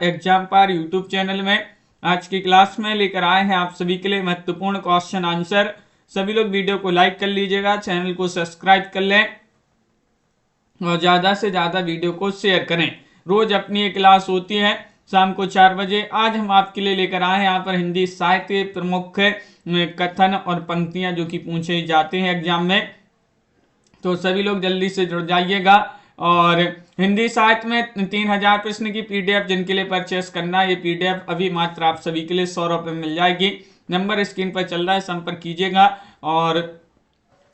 Exam पर YouTube channel में आज की क्लास में लेकर आए हैं आप सभी के लिए महत्वपूर्ण क्वेश्चन आंसर। सभी लोग वीडियो को लाइक कर लीजिएगा, चैनल को सब्सक्राइब कर लें और ज्यादा से ज्यादा वीडियो को शेयर करें। रोज अपनी ये क्लास होती है शाम को 4 बजे। आज हम आपके लिए लेकर आए हैं यहाँ पर हिंदी साहित्य प्रमुख कथन और पंक्तियां जो कि पूछे जाते हैं एग्जाम में, तो सभी लोग जल्दी से जुड़ जाइएगा। और हिंदी साहित्य में 3000 प्रश्न की पीडीएफ जिनके लिए परचेस करना है, ये पीडीएफ अभी मात्र आप सभी के लिए 100 रुपये में मिल जाएगी। नंबर स्क्रीन पर चल रहा है, संपर्क कीजिएगा। और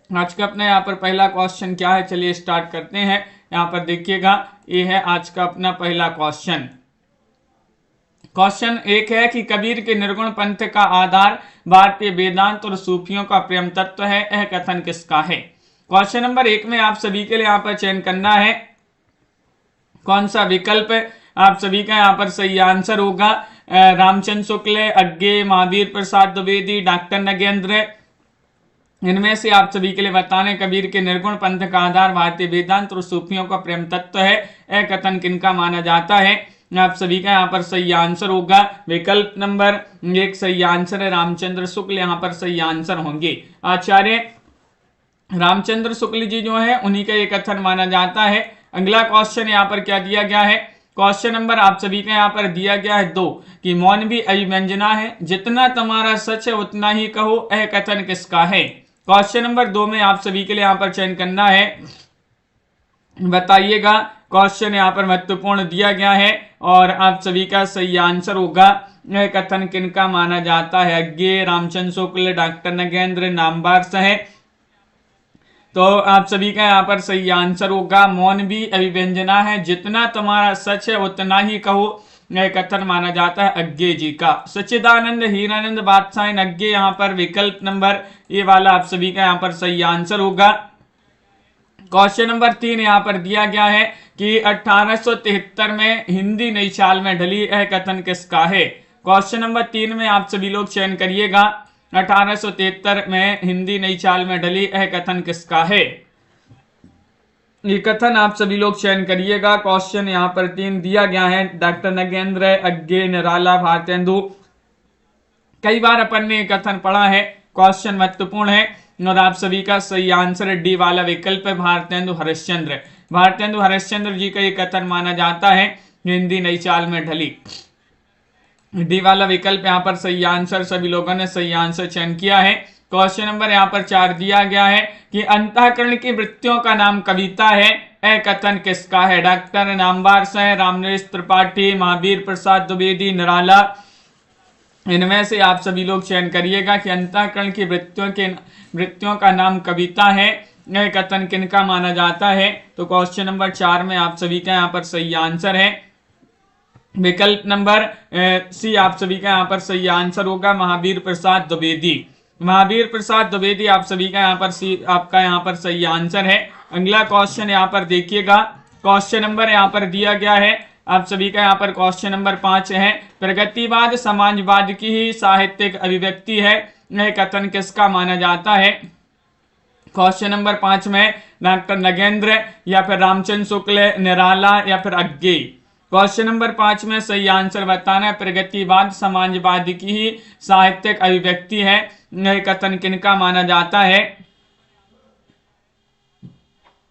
आज का अपना यहाँ पर पहला क्वेश्चन क्या है, चलिए स्टार्ट करते हैं। यहाँ पर देखिएगा, ये है आज का अपना पहला क्वेश्चन। क्वेश्चन 1 है कि कबीर के निर्गुण पंथ का आधार भारतीय वेदांत और सूफियों का प्रेम तत्व है, यह कथन किसका है। क्वेश्चन नंबर 1 में आप सभी के लिए यहाँ पर चयन करना है कौन सा विकल्प आप सभी का यहाँ पर सही आंसर होगा। रामचंद्र शुक्ल, अज्ञे, महावीर प्रसाद द्विवेदी, डॉक्टर नगेंद्र, इनमें से आप सभी के लिए बताने कबीर के निर्गुण पंथ का आधार भारतीय वेदांत और सूफियों का प्रेम तत्व है, यह कथन किनका माना जाता है। आप सभी का यहाँ पर सही आंसर होगा विकल्प नंबर 1 सही आंसर है, रामचंद्र शुक्ल यहाँ पर सही आंसर होंगे। आचार्य रामचंद्र शुक्ल जी जो है उन्हीं का ये कथन माना जाता है। अगला क्वेश्चन यहाँ पर क्या दिया गया है, क्वेश्चन नंबर आप सभी का यहाँ पर दिया गया है 2 कि मौन भी अभिव्यंजना है, जितना तुम्हारा सच है उतना ही कहो, यह कथन किसका है। क्वेश्चन नंबर 2 में आप सभी के लिए यहाँ पर चयन करना है, बताइएगा। क्वेश्चन यहाँ पर महत्वपूर्ण दिया गया है और आप सभी का सही आंसर होगा यह कथन किनका माना जाता है। अज्ञे, रामचंद्र शुक्ल, डॉक्टर नगेंद्र, नामवर है, तो आप सभी का यहाँ पर सही आंसर होगा मौन भी अभिव्यंजना है, जितना तुम्हारा सच है उतना ही कहो, यह कथन माना जाता है अज्ञे जी का। सच्चिदानंद हीरानंद बादशाह अज्ञे यहाँ पर विकल्प नंबर ये वाला आप सभी का यहाँ पर सही आंसर होगा। क्वेश्चन नंबर 3 यहाँ पर दिया गया है कि 1873 में हिंदी नई चाल में ढली, यह कथन किसका है। क्वेश्चन नंबर 3 में आप सभी लोग चयन करिएगा, 1873 में हिंदी नई चाल में ढली, यह कथन किसका है। ये कथन आप सभी लोग चयन करिएगा। क्वेश्चन यहाँ पर 3 दिया गया है, डॉक्टर नगेंद्र, अज्ञे, निराला, भारतेंदु। कई बार अपन ने कथन पढ़ा है, क्वेश्चन महत्वपूर्ण है और आप सभी का सही आंसर डी वाला विकल्प है, भारतेंदु हरिश्चंद्र। भारतेंदु हरिश्चंद्र जी का ये कथन माना जाता है हिंदी नई चाल में ढली। डी वाला विकल्प यहाँ पर सही आंसर, सभी लोगों ने सही आंसर चयन किया है। क्वेश्चन नंबर यहाँ पर 4 दिया गया है कि अंतःकरण की वृत्तियों का नाम कविता है, यह कथन किसका है। डॉक्टर नामवर है, रामनरेश त्रिपाठी, महावीर प्रसाद द्विवेदी, निराला, इनमें से आप सभी लोग चयन करिएगा कि अंतःकरण की वृत्तियों का नाम कविता है, यह कथन किनका माना जाता है। तो क्वेश्चन नंबर 4 में आप सभी का यहाँ पर सही आंसर है विकल्प नंबर सी आप सभी का यहाँ पर सही आंसर होगा, महावीर प्रसाद द्विवेदी। महावीर प्रसाद द्विवेदी आप सभी का यहाँ पर सी आपका यहाँ पर सही आंसर है। अगला क्वेश्चन यहाँ पर देखिएगा, क्वेश्चन नंबर यहाँ पर दिया गया है आप सभी का यहाँ पर क्वेश्चन नंबर 5 है, प्रगतिवाद समाजवाद की ही साहित्यिक अभिव्यक्ति है, यह कथन किसका माना जाता है। क्वेश्चन नंबर 5 में डॉक्टर नगेंद्र या फिर रामचंद्र शुक्ल, निराला या फिर अज्ञे। क्वेश्चन नंबर 5 में सही आंसर बताना है, प्रगतिवाद समाजवाद की ही साहित्यिक अभिव्यक्ति है, यह कथन किनका माना जाता है।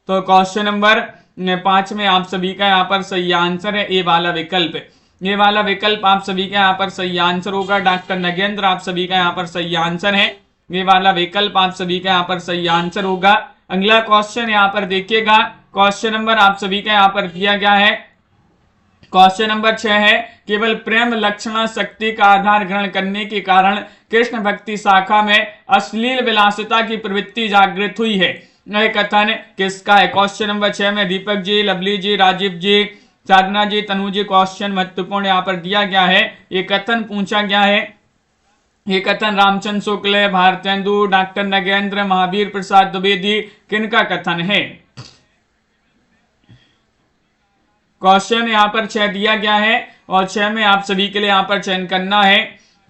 तो क्वेश्चन नंबर 5 में आप सभी का यहाँ पर सही आंसर है ए वाला विकल्प। ये वाला विकल्प आप सभी का यहाँ पर सही आंसर होगा, डॉक्टर नगेंद्र आप सभी का यहाँ पर सही आंसर है। ये वाला विकल्प आप सभी का यहाँ पर सही आंसर होगा। अगला क्वेश्चन यहाँ पर देखिएगा, क्वेश्चन नंबर आप सभी का यहाँ पर दिया गया है, क्वेश्चन नंबर 6 है, केवल प्रेम लक्षणा शक्ति का आधार ग्रहण करने के कारण कृष्ण भक्ति शाखा में अश्लील विलासिता की प्रवृत्ति जागृत हुई है, यह कथन किसका है। क्वेश्चन नंबर 6 में दीपक जी, लवली जी, राजीव जी, साधना जी, तनु जी, क्वेश्चन महत्वपूर्ण यहाँ पर दिया गया है। ये कथन पूछा गया है, ये कथन रामचंद्र शुक्ल, भारतेंदु, डॉक्टर नगेंद्र, महावीर प्रसाद द्विवेदी, किनका कथन है। क्वेश्चन यहाँ पर 6 दिया गया है और 6 में आप सभी के लिए यहाँ पर चयन करना है।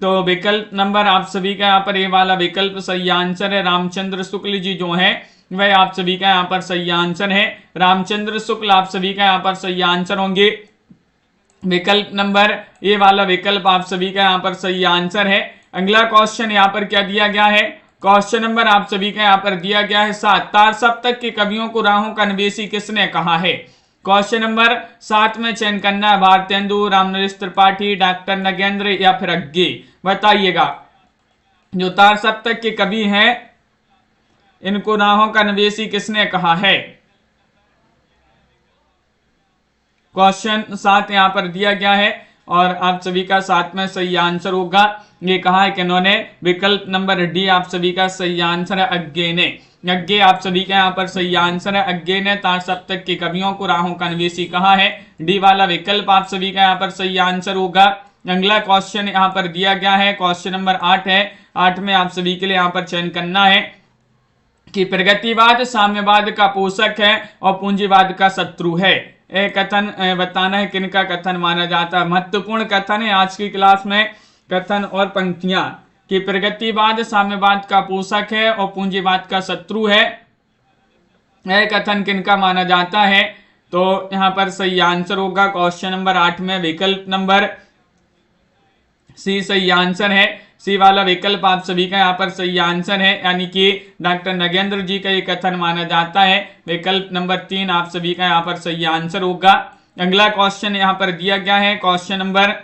तो विकल्प नंबर आप सभी का यहाँ पर ये वाला विकल्प सही आंसर है, रामचंद्र शुक्ल जी जो है वह आप सभी का यहाँ पर सही आंसर है। रामचंद्र शुक्ल आप सभी का यहाँ पर सही आंसर होंगे। विकल्प नंबर ए वाला विकल्प आप सभी का यहाँ पर सही आंसर है। अगला क्वेश्चन यहाँ पर क्या दिया गया है, क्वेश्चन नंबर आप सभी का यहाँ पर दिया गया है 7, तार सप्तक के कवियों को राहों का निवेशी किसने कहा है। क्वेश्चन नंबर 7 में चयन करना है भारतेंदु, रामनरेश त्रिपाठी, डॉक्टर नगेंद्र या फिर अज्ञे। बताइएगा जो तार सप्तक के कवि हैं इनको राहों का निवेशी किसने कहा है। क्वेश्चन 7 यहाँ पर दिया गया है और आप सभी का 7 में सही आंसर होगा। ये कहा है कि इन्होंने, विकल्प नंबर डी आप सभी का सही आंसर है अज्ञे ने। अज्ञे आप सभी का यहाँ पर सही आंसर है। अज्ञे ने तार सप्तक के कवियों को राहों का निवेशी कहा है। डी वाला विकल्प आप सभी का यहाँ पर सही आंसर होगा। अगला क्वेश्चन यहाँ पर दिया गया है, क्वेश्चन नंबर 8 है। 8 में आप सभी के लिए यहाँ पर चयन करना है कि प्रगतिवाद साम्यवाद का पोषक है और पूंजीवाद का शत्रु है। एक कथन बताना है किनका कथन माना जाता है। महत्वपूर्ण कथन है आज की क्लास में, कथन और पंक्तियां कि प्रगतिवाद साम्यवाद का पोषक है और पूंजीवाद का शत्रु है। यह कथन किनका माना जाता है, तो यहाँ पर सही आंसर होगा क्वेश्चन नंबर 8 में विकल्प नंबर सी सही आंसर है। सी वाला विकल्प आप सभी का यहाँ पर सही आंसर है, यानी कि डॉक्टर नगेंद्र जी का ये कथन माना जाता है। विकल्प नंबर 3 आप सभी का यहाँ पर सही आंसर होगा। अगला क्वेश्चन यहाँ पर दिया गया है, क्वेश्चन नंबर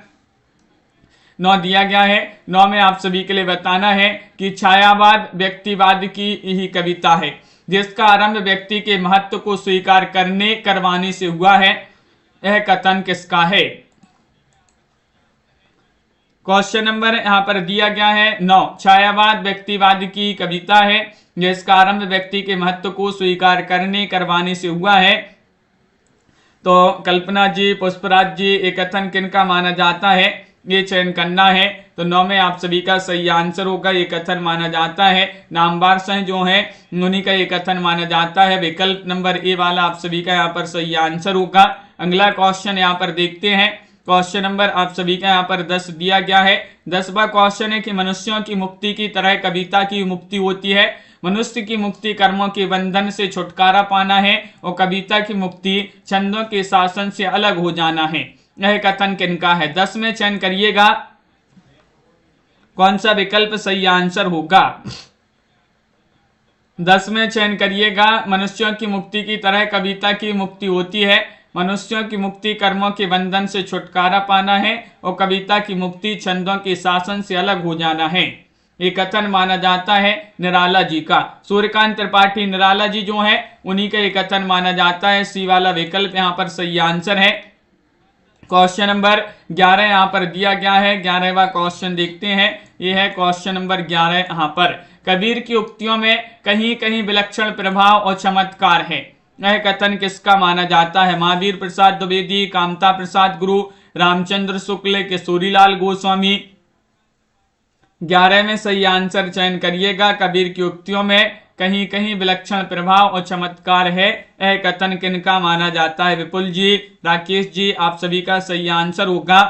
9 दिया गया है। 9 में आप सभी के लिए बताना है कि छायावाद व्यक्तिवाद की ही कविता है जिसका आरंभ व्यक्ति के महत्व को स्वीकार करने करवाने से हुआ है। यह कथन किसका है। क्वेश्चन नंबर यहाँ पर दिया गया है 9, छायावाद व्यक्तिवाद की कविता है जिसका आरंभ व्यक्ति के महत्व को स्वीकार करने करवाने से हुआ है। तो कल्पना जी, पुष्पराज जी, ये कथन किनका माना जाता है, ये चयन करना है। तो 9 में आप सभी का सही आंसर होगा। ये कथन माना जाता है नामवार संघ जो है उन्हीं का ये कथन माना जाता है। विकल्प नंबर ए वाला आप सभी का यहाँ पर सही आंसर होगा। अगला क्वेश्चन यहाँ पर देखते हैं, क्वेश्चन नंबर आप सभी का यहाँ पर 10 दिया गया है। 10वां क्वेश्चन है कि मनुष्यों की मुक्ति की तरह कविता की मुक्ति होती है। मनुष्य की मुक्ति कर्मों के बंधन से छुटकारा पाना है और कविता की मुक्ति छंदों के शासन से अलग हो जाना है। यह कथन किनका है। 10 में चयन करिएगा कौन सा विकल्प सही आंसर होगा। 10 में चयन करिएगा, मनुष्यों की मुक्ति की तरह कविता की मुक्ति होती है। मनुष्यों की मुक्ति कर्मों के बंधन से छुटकारा पाना है और कविता की मुक्ति छंदों के शासन से अलग हो जाना है। ये कथन माना जाता है निराला जी का। सूर्यकांत त्रिपाठी निराला जी जो है उन्हीं का ये कथन माना जाता है। सी वाला विकल्प यहाँ पर सही आंसर है। क्वेश्चन नंबर 11 यहाँ पर दिया गया है। 11वां क्वेश्चन देखते हैं। ये है क्वेश्चन नंबर 11। यहाँ पर कबीर की उक्तियों में कहीं कहीं विलक्षण प्रभाव और चमत्कार है। यह कथन किसका माना जाता है। महावीर प्रसाद द्विवेदी, कामता प्रसाद गुरु, रामचंद्र शुक्ल, किशोरीलाल गोस्वामी। 11 में सही आंसर चयन करिएगा। कबीर की उक्तियों में कहीं कहीं विलक्षण प्रभाव और चमत्कार है। यह कथन किनका माना जाता है। विपुल जी, राकेश जी, आप सभी का सही आंसर होगा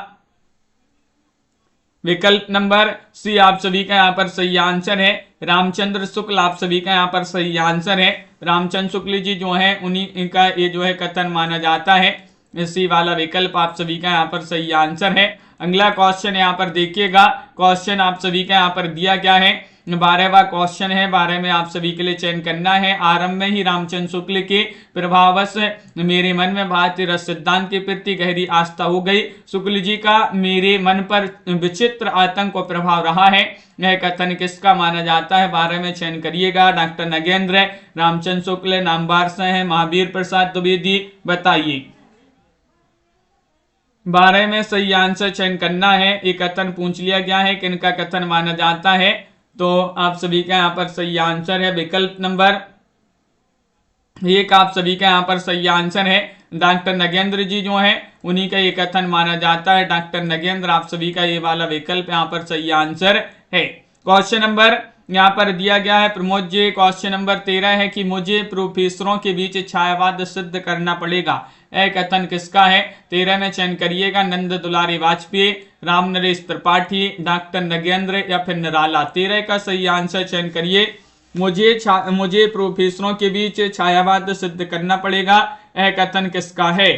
विकल्प नंबर सी आप सभी का यहाँ पर सही आंसर है। रामचंद्र शुक्ल आप सभी का यहाँ पर सही आंसर है। रामचंद्र शुक्ल जी जो है उन्हीं का ये जो है कथन माना जाता है। इसी वाला विकल्प आप सभी का यहाँ पर सही आंसर है। अगला क्वेश्चन यहाँ पर देखिएगा। क्वेश्चन आप सभी का यहाँ पर दिया गया है। 12वां क्वेश्चन है। 12 में आप सभी के लिए चयन करना है। आरंभ में ही रामचंद्र शुक्ल के प्रभावश मेरे मन में भारतीय रस सिद्धांत के प्रति गहरी आस्था हो गई। शुक्ल जी का मेरे मन पर विचित्र आतंक और प्रभाव रहा है। यह कथन किसका माना जाता है। 12 में चयन करिएगा। डॉक्टर नगेंद्र, रामचंद्र शुक्ल, नामवार संघ, महावीर प्रसाद द्विवेदी। बताइए 12 में सही आंसर चयन करना है। एक कथन पूछ लिया गया है कि इनका कथन माना जाता है। तो आप सभी का यहाँ पर सही आंसर है विकल्प नंबर 1 आप सभी का यहाँ पर सही आंसर है। डॉक्टर नगेंद्र जी जो है उन्हीं का ये कथन माना जाता है। डॉक्टर नगेंद्र आप सभी का ये वाला विकल्प यहाँ पर सही आंसर है। क्वेश्चन नंबर यहाँ पर दिया गया है प्रमोद जी। क्वेश्चन नंबर 13 है कि मुझे प्रोफेसरों के बीच छायावाद सिद्ध करना पड़ेगा। यह कथन किसका है। 13 में चयन करिएगा। नंद दुलारी वाजपेयी, रामनरेश त्रिपाठी, डॉक्टर नगेंद्र या फिर निराला। 13 का सही आंसर चयन करिए। मुझे प्रोफेसरों के बीच छायावाद सिद्ध करना पड़ेगा। यह कथन किसका है।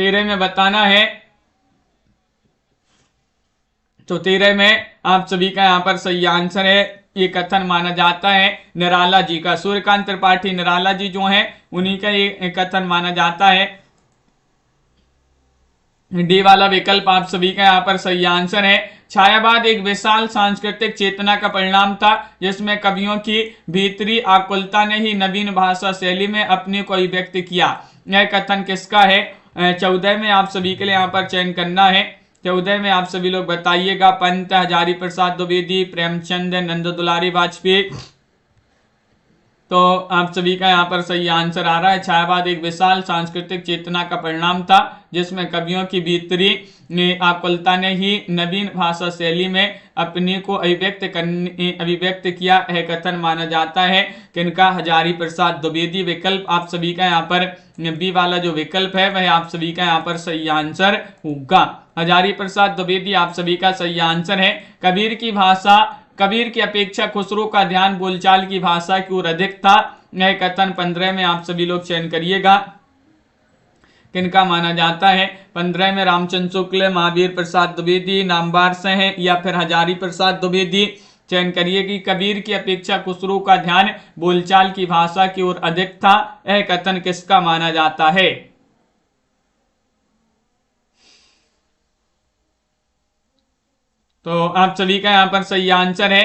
13 में बताना है। तो 13 में आप सभी का यहाँ पर सही आंसर है, ये कथन माना जाता है निराला जी का। सूर्यकांत त्रिपाठी निराला जी जो हैं उन्हीं का ये कथन माना जाता है। डी वाला विकल्प आप सभी का यहाँ पर सही आंसर है। छायावाद एक विशाल सांस्कृतिक चेतना का परिणाम था जिसमें कवियों की भीतरी आकुलता ने ही नवीन भाषा शैली में अपने को अभिव्यक्त किया। यह कथन किसका है? 14 में आप सभी के लिए यहाँ पर चयन करना है। 14 में आप सभी लोग बताइएगा। पंत, हजारी प्रसाद द्विवेदी, प्रेमचंद, नंद दुलारी वाजपेयी। तो आप सभी का यहाँ पर सही आंसर आ रहा है, छायावाद एक विशाल सांस्कृतिक चेतना का परिणाम था जिसमें कवियों की भीतरी आकुलता ने ही नवीन भाषा शैली में अपने को अभिव्यक्त किया है कथन माना जाता है। किनका? हजारी प्रसाद द्विवेदी। विकल्प आप सभी का यहाँ पर बी वाला जो विकल्प है वह आप सभी का यहाँ पर सही आंसर होगा। हजारी प्रसाद द्विवेदी आप सभी का सही आंसर है। कबीर की अपेक्षा खुसरो का ध्यान बोलचाल की भाषा की ओर अधिक था। यह कथन 15 में आप सभी लोग चयन करिएगा। किनका माना जाता है? 15 में रामचंद्र शुक्ल, महावीर प्रसाद द्विवेदी, नामवार से हैं या फिर हजारी प्रसाद द्विवेदी। चयन करिए कि कबीर की अपेक्षा खुसरो का ध्यान बोलचाल की भाषा की ओर अधिक था। यह कथन किसका माना जाता है? तो आप सभी का यहाँ पर सही आंसर है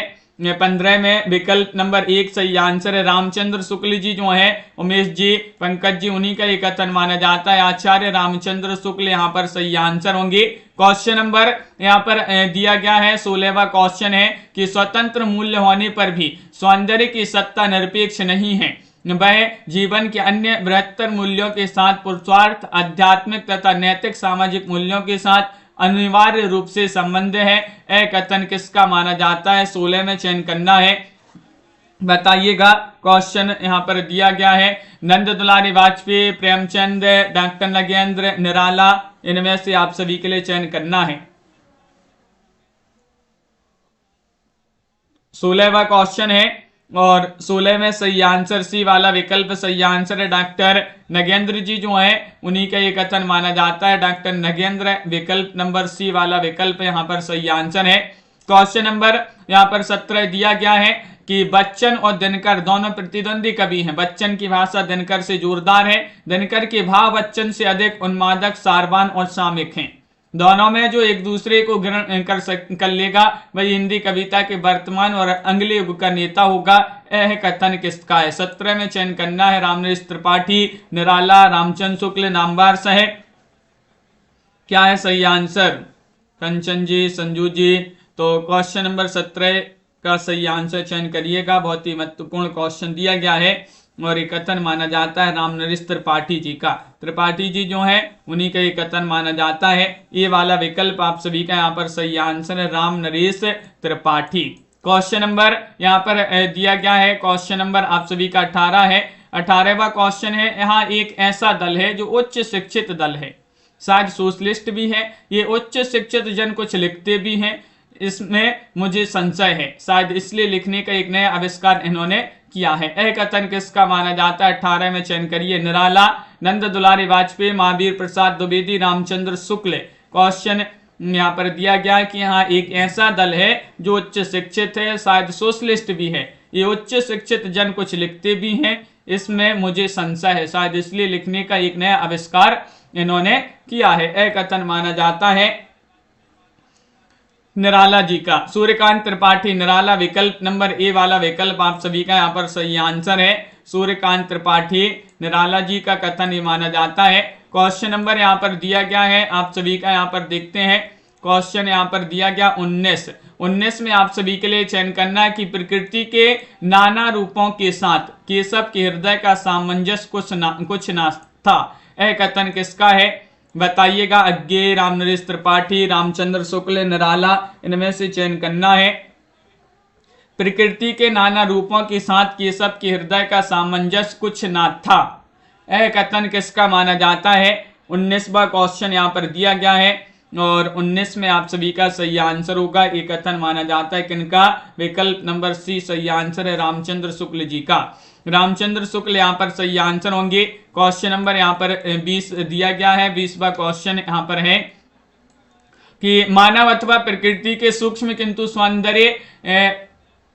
15 में विकल्प नंबर 1 सही आंसर है। रामचंद्र शुक्ल जी जो है, उमेश जी, पंकज जी, उन्हीं का एक कथन माना जाता है। आचार्य रामचंद्र शुक्ल यहाँ पर सही आंसर होंगे। क्वेश्चन नंबर यहाँ पर दिया गया है 16वां क्वेश्चन है कि स्वतंत्र मूल्य होने पर भी सौंदर्य की सत्ता निरपेक्ष नहीं है, वह जीवन के अन्य बृहत्तर मूल्यों के साथ पुरुषार्थ, आध्यात्मिक तथा नैतिक सामाजिक मूल्यों के साथ अनिवार्य रूप से संबंध है। यह कथन किसका माना जाता है? 16 में चयन करना है, बताइएगा। क्वेश्चन यहाँ पर दिया गया है नंद दुलारी वाजपेयी, प्रेमचंद, डॉक्टर नगेंद्र, निराला, इनमें से आप सभी के लिए चयन करना है। 16वां क्वेश्चन है और 16 में सही आंसर सी वाला विकल्प सही आंसर है। डॉक्टर नगेंद्र जी जो है उन्हीं का ये कथन माना जाता है। डॉक्टर नगेंद्र, विकल्प नंबर सी वाला विकल्प यहाँ पर सही आंसर है। क्वेश्चन नंबर यहाँ पर 17 दिया गया है कि बच्चन और दिनकर दोनों प्रतिद्वंदी कवि हैं। बच्चन की भाषा दिनकर से जोरदार है, दिनकर के भाव बच्चन से अधिक उन्मादक, सारवान और सामिक हैं। दोनों में जो एक दूसरे को ग्रहण कर लेगा वही हिंदी कविता के वर्तमान और अगले युग का नेता होगा। यह कथन किसका है? 17 में चयन करना है। रामनरेश त्रिपाठी, निराला, रामचंद्र शुक्ल, नामवार साहब। क्या है सही आंसर? कंचन जी, संजू जी। तो क्वेश्चन नंबर 17 का सही आंसर चयन करिएगा। बहुत ही महत्वपूर्ण क्वेश्चन दिया गया है और एक कथन माना जाता है रामनरेश त्रिपाठी जी का। त्रिपाठी जी जो है उन्हीं का एक कथन माना जाता है। ये वाला विकल्प आप सभी का यहाँ पर सही आंसर है, रामनरेश त्रिपाठी। क्वेश्चन नंबर यहाँ पर दिया गया है, क्वेश्चन नंबर आप सभी का 18 है। 18वां क्वेश्चन है, यहाँ एक ऐसा दल है जो उच्च शिक्षित दल है, शायद सोशलिस्ट भी है, ये उच्च शिक्षित जन कुछ लिखते भी हैं, इसमें मुझे संशय है, शायद इसलिए लिखने का एक नया आविष्कार इन्होंने किया है। यह कथन किसका माना जाता है? 18 में चयन करिए। निराला, नंद दुलारी वाजपेयी, महावीर प्रसाद द्विवेदी, रामचंद्र शुक्ल। क्वेश्चन यहाँ पर दिया गया कि यहाँ एक ऐसा दल है जो उच्च शिक्षित है, शायद सोशलिस्ट भी है, ये उच्च शिक्षित जन कुछ लिखते भी हैं, इसमें मुझे संशय है, शायद इसलिए लिखने का एक नया आविष्कार इन्होंने किया है। यह कथन माना जाता है निराला जी का। सूर्यकांत त्रिपाठी, निराला, विकल्प नंबर ए वाला विकल्प आप सभी का यहाँ पर सही आंसर है। सूर्यकांत त्रिपाठी, निराला जी का कथन ये माना जाता है। क्वेश्चन नंबर यहाँ पर दिया गया है, आप सभी का यहाँ पर देखते हैं। क्वेश्चन यहाँ पर दिया गया 19 में आप सभी के लिए चयन करना है कि प्रकृति के नाना रूपों के साथ केशव के हृदय का सामंजस्य कुछ ना था। यह कथन किसका है? बताइएगा। अज्ञे, रामनरेश त्रिपाठी, रामचंद्र शुक्ल, निराला, इनमें से चयन करना है। प्रकृति के नाना रूपों के साथ केशव के हृदय का सामंजस्य कुछ ना था। यह कथन किसका माना जाता है? 19वां क्वेश्चन यहाँ पर दिया गया है और 19 में आप सभी का सही आंसर होगा। ये कथन माना जाता है किनका? विकल्प नंबर सी सही आंसर है, रामचंद्र शुक्ल जी का। रामचंद्र शुक्ल यहाँ पर सही आंसर होंगे। क्वेश्चन नंबर यहाँ पर 20 दिया गया है। 20वां क्वेश्चन यहाँ पर है कि मानव अथवा प्रकृति के सूक्ष्म किंतु सौंदर्य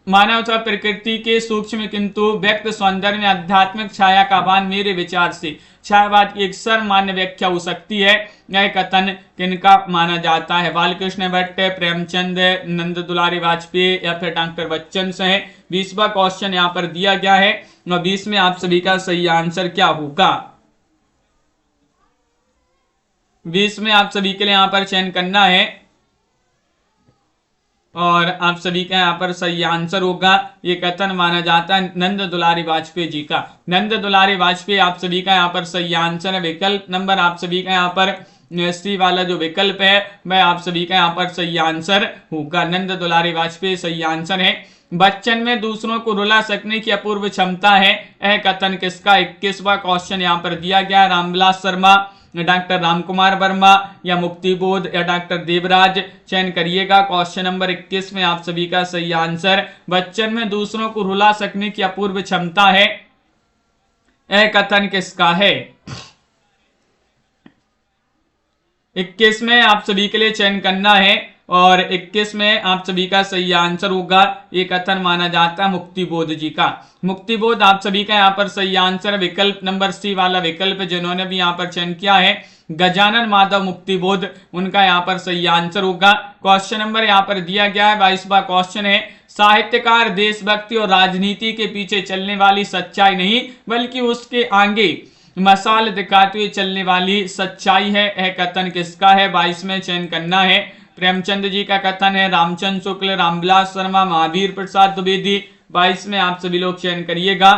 मानव अथवा प्रकृति के सूक्ष्म किंतु व्यक्त सौंदर्य में आध्यात्मिक छाया का भान मेरे विचार से छायावाद की एक सर्वमान्य व्याख्या हो सकती है। यह कथन किनका माना जाता है? बालकृष्ण भट्ट, प्रेमचंद, नंद दुलारी वाजपेयी या फिर डॉक्टर बच्चन से है। 20वां क्वेश्चन यहाँ पर दिया गया है और 20 में आप सभी का सही आंसर क्या होगा? 20 में आप सभी के लिए यहाँ पर चयन करना है और आप सभी का यहाँ पर सही आंसर होगा। ये कथन माना जाता है नंद दुलारी वाजपेयी जी का। नंद दुलारी वाजपेयी आप सभी का यहाँ पर सही आंसर है। विकल्प नंबर आप सभी का यहाँ पर सी वाला जो विकल्प है वह आप सभी का यहाँ पर सही आंसर होगा। नंद दुलारी वाजपेयी सही आंसर है। बच्चन में दूसरों को रुला सकने की अपूर्व क्षमता है, यह कथन किसका? 21वां क्वेश्चन यहाँ पर दिया गया। रामविलास शर्मा, डॉक्टर रामकुमार वर्मा या मुक्तिबोध या डॉक्टर देवराज, चयन करिएगा। क्वेश्चन नंबर 21 में आप सभी का सही आंसर बच्चन में दूसरों को रुला सकने की अपूर्व क्षमता है, यह कथन किसका है? 21 में आप सभी के लिए चयन करना है और 21 में आप सभी का सही आंसर होगा। ये कथन माना जाता है मुक्तिबोध जी का। मुक्तिबोध आप सभी का यहाँ पर सही आंसर विकल्प नंबर सी वाला विकल्प जिन्होंने भी यहाँ पर चयन किया है गजानन माधव मुक्तिबोध, उनका यहाँ पर सही आंसर होगा। क्वेश्चन नंबर यहाँ पर दिया गया है। 22वां क्वेश्चन है साहित्यकार देशभक्ति और राजनीति के पीछे चलने वाली सच्चाई नहीं बल्कि उसके आगे मसाल दिखाते हुए चलने वाली सच्चाई है, यह कथन किसका है? 22 में चयन करना है। प्रेमचंद जी का कथन है, रामचंद्र शुक्ल, रामविलास शर्मा, महावीर प्रसाद द्विवेदी। 22 में आप सभी लोग चयन करिएगा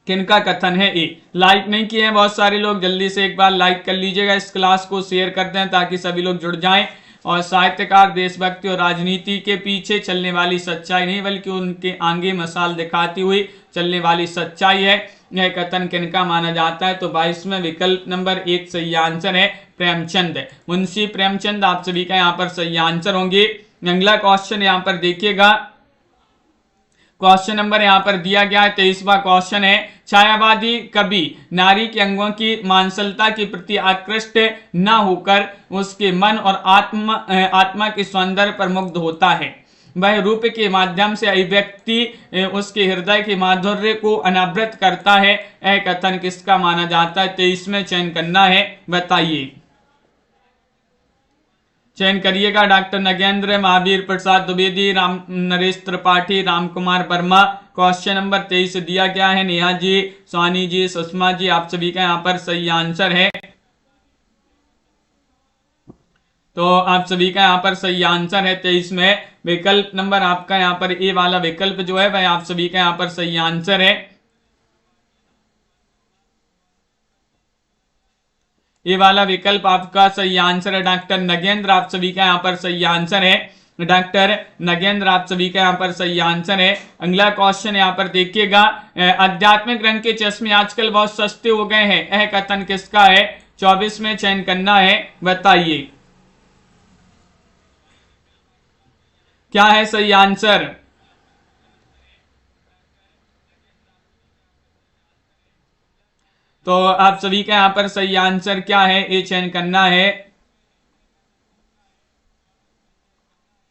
किनका कथन है। ए लाइक नहीं किए हैं बहुत सारे लोग, जल्दी से एक बार लाइक कर लीजिएगा, इस क्लास को शेयर कर दें ताकि सभी लोग जुड़ जाएं। और साहित्यकार देशभक्ति और राजनीति के पीछे चलने वाली सच्चाई नहीं बल्कि उनके आगे मसाल दिखाती हुई चलने वाली सच्चाई है, यह कथन किनका माना जाता है? तो 22 में विकल्प नंबर 1 सही आंसर है प्रेमचंद, मुंशी प्रेमचंद आप सभी का यहाँ पर सही आंसर होंगे। अगला क्वेश्चन यहाँ पर देखिएगा। क्वेश्चन नंबर यहाँ पर दिया गया है 23वां क्वेश्चन है छायावादी कवि नारी के अंगों की मांसलता के प्रति आकृष्ट न होकर उसके मन और आत्मा के सौंदर्य पर मुग्ध होता है, वह रूप के माध्यम से अभिव्यक्ति उसके हृदय के माधुर्य को अनावृत करता है, यह कथन किसका माना जाता है? 23 में चयन करना है, बताइए। चयन करिएगा doctor Nagendra, Mahavir Prasad Dwivedi, Ram Naresh Tripathi, Ramkumar Verma. Question number 23 दिया गया है। नेहा जी, सोनी जी, सुषमा जी आप सभी का यहाँ पर सही आंसर है। तो आप सभी का यहाँ पर सही आंसर है 23 में विकल्प नंबर आपका यहाँ पर ए वाला विकल्प जो है वह आप सभी का यहाँ पर सही आंसर है। ये वाला विकल्प आपका सही आंसर है डॉक्टर नगेंद्र, आप सभी का यहाँ पर सही आंसर है। डॉक्टर नगेंद्र आप सभी का यहाँ पर सही आंसर है। अगला क्वेश्चन यहाँ पर देखिएगा, आध्यात्मिक रंग के चश्मे आजकल बहुत सस्ते हो गए हैं, यह कथन किसका है? 24 में चयन करना है, बताइए क्या है सही आंसर? तो आप सभी का यहाँ पर सही आंसर क्या है ये चयन करना है।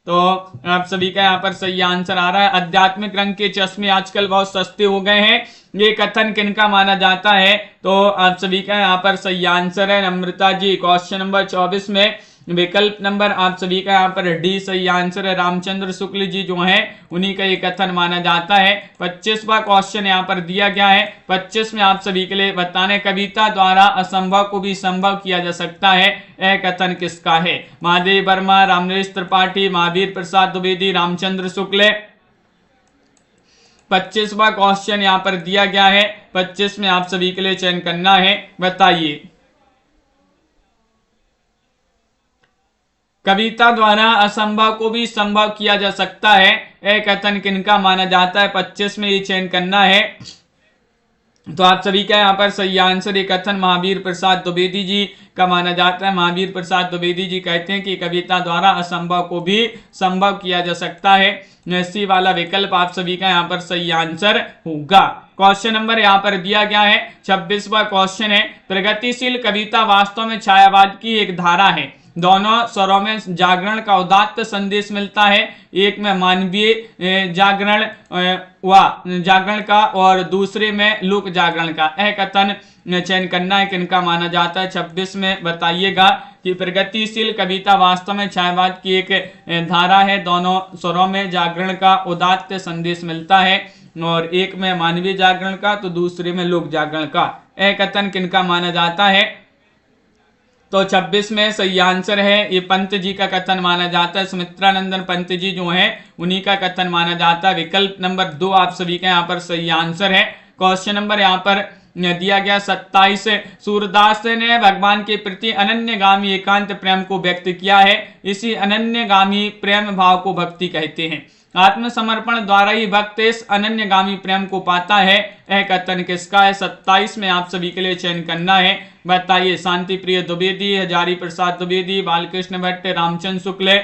तो आप सभी का यहाँ पर सही आंसर आ रहा है आध्यात्मिक रंग के चश्मे आजकल बहुत सस्ते हो गए हैं, ये कथन किनका माना जाता है? तो आप सभी का यहाँ पर सही आंसर है नम्रता जी। क्वेश्चन नंबर 24 में विकल्प नंबर आप सभी का यहाँ पर डी सही आंसर है। रामचंद्र शुक्ल जी जो हैं उन्हीं का ये कथन माना जाता है। 25वां क्वेश्चन यहाँ पर दिया गया है। 25 में आप सभी के लिए बताने, कविता द्वारा असंभव को भी संभव किया जा सकता है, यह कथन किसका है? महादेव वर्मा, रामनरेश त्रिपाठी, महावीर प्रसाद द्विवेदी, रामचंद्र शुक्ल। 25वां क्वेश्चन यहाँ पर दिया गया है। 25 में आप सभी के लिए चयन करना है, बताइए कविता द्वारा असंभव को भी संभव किया जा सकता है, यह कथन किनका माना जाता है? 25 में ये चयन करना है। तो आप सभी का यहाँ पर सही आंसर ये कथन महावीर प्रसाद द्विवेदी जी का माना जाता है। महावीर प्रसाद द्विवेदी जी कहते हैं कि कविता द्वारा असंभव को भी संभव किया जा सकता है। सी वाला विकल्प आप सभी का यहाँ पर सही आंसर होगा। क्वेश्चन नंबर यहाँ पर दिया गया है 26वां क्वेश्चन है, प्रगतिशील कविता वास्तव में छायावाद की एक धारा है। दोनों स्वरों में जागरण का उदात्त संदेश मिलता है, एक में मानवीय जागरण का और दूसरे में लोक जागरण का। यह कथन चयन करना है, किनका माना जाता है। 26 में बताइएगा कि प्रगतिशील कविता वास्तव में छायावाद की एक धारा है, दोनों स्वरों में जागरण का उदात्त संदेश मिलता है और एक में मानवीय जागरण का तो दूसरे में लोक जागरण का। यह कथन किनका माना जाता है। तो 26 में सही आंसर है, ये पंत जी का कथन माना जाता है। सुमित्रानंदन पंत जी जो है उन्हीं का कथन माना जाता है। विकल्प नंबर 2 आप सभी का यहाँ पर सही आंसर है। क्वेश्चन नंबर यहाँ पर दिया गया 27, सूरदास ने भगवान के प्रति अनन्यगामी एकांत प्रेम को व्यक्त किया है, इसी अनन्यगामी प्रेम भाव को भक्ति कहते हैं। आत्मसमर्पण द्वारा ही भक्त इस अनन्यगामी प्रेम को पाता है। यह कथन किसका है। 27 में आप सभी के लिए चयन करना है, बताइए। शांति प्रिय द्विवेदी, हजारी प्रसाद द्विवेदी, बालकृष्ण भट्ट, रामचंद्र शुक्ल।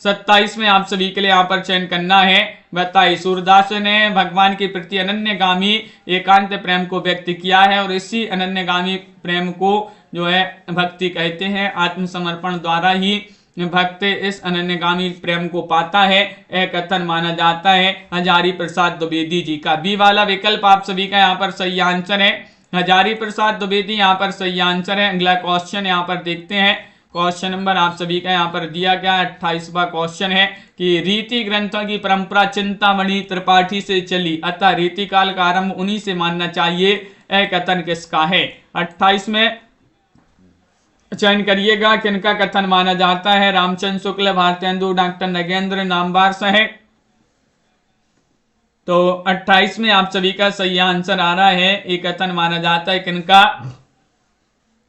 27 में आप सभी के लिए यहाँ पर चयन करना है, बताइए। सूरदास ने भगवान के प्रति अनन्यगामी एकांत प्रेम को व्यक्त किया है और इसी अनन्यगामी प्रेम को जो है भक्ति कहते हैं। आत्मसमर्पण द्वारा ही भक्त इस अनन्यगामी प्रेम को पाता है, यह कथन माना जाता है हजारी प्रसाद द्विवेदी जी का। बी वाला विकल्प आप सभी का यहाँ पर सही आंसर है, हजारी प्रसाद द्विवेदी यहाँ पर सही आंसर है। अगला क्वेश्चन यहाँ पर देखते हैं। क्वेश्चन नंबर आप सभी का यहाँ पर दिया गया 28वां क्वेश्चन है कि रीति ग्रंथों की परंपरा चिंतामणि त्रिपाठी से चली, अतः रीति काल का आरंभ उन्हीं से मानना चाहिए। यह कथन किसका है। 28 में चयन करिएगा, किनका कथन माना जाता है। रामचंद्र शुक्ल, भारतेंदु, डॉक्टर नगेंद्र, नामवर साहेब। तो 28 में आप सभी का सही आंसर आ रहा है, एक कथन माना जाता है किनका।